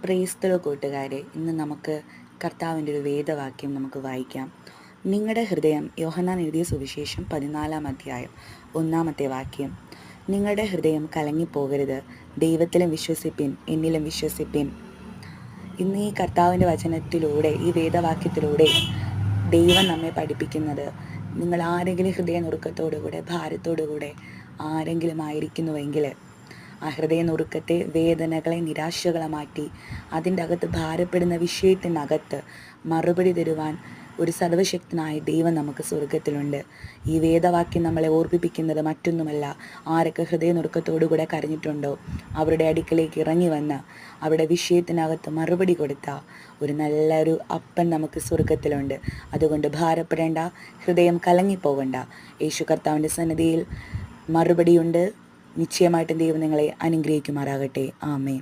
പ്രൈസ്തലോ കൂട്ടുകാരെ, ഇന്ന് നമുക്ക് കർത്താവിൻ്റെ ഒരു വേദവാക്യം നമുക്ക് വായിക്കാം. നിങ്ങളുടെ ഹൃദയം, യോഹന്നാൻ എഴുതിയ സുവിശേഷം 14-ാം അധ്യായം 1-ാമത്തെ വാക്യം. നിങ്ങളുടെ ഹൃദയം കലങ്ങിപ്പോകരുത്, ദൈവത്തിലും വിശ്വസിപ്പിൻ, എന്നിലും വിശ്വസിപ്പിൻ. ഇന്ന് ഈ കർത്താവിൻ്റെ വചനത്തിലൂടെ, ഈ വേദവാക്യത്തിലൂടെ ദൈവം നമ്മെ പഠിപ്പിക്കുന്നത്, നിങ്ങൾ ആരെങ്കിലും ഹൃദയ നുറുക്കത്തോടുകൂടെ, ഭാരത്തോടുകൂടെ ആരെങ്കിലും ആയിരിക്കുന്നുവെങ്കിൽ ആ ഹൃദയ നുറുക്കത്തെ, വേദനകളെ, നിരാശകളെ മാറ്റി അതിൻ്റെ അകത്ത് ഭാരപ്പെടുന്ന വിഷയത്തിനകത്ത് മറുപടി തരുവാൻ ഒരു സർവശക്തനായ ദൈവം നമുക്ക് സ്വർഗത്തിലുണ്ട്. ഈ വേദവാക്യം നമ്മളെ ഓർമ്മിപ്പിക്കുന്നത് മറ്റൊന്നുമല്ല, ആരൊക്കെ ഹൃദയ നുറുക്കത്തോടുകൂടെ കരഞ്ഞിട്ടുണ്ടോ അവരുടെ അടുക്കലേക്ക് ഇറങ്ങി വന്ന് അവരുടെ വിഷയത്തിനകത്ത് മറുപടി കൊടുത്ത ഒരു നല്ലൊരു അപ്പൻ നമുക്ക് സ്വർഗത്തിലുണ്ട്. അതുകൊണ്ട് ഭാരപ്പെടേണ്ട, ഹൃദയം കലങ്ങിപ്പോകണ്ട. യേശു കർത്താവിൻ്റെ സന്നിധിയിൽ മറുപടിയുണ്ട്. നിശ്ചയമായിട്ടും ദൈവം നിങ്ങളെ അനുഗ്രഹിക്കുമാറാകട്ടെ. ആമേൻ.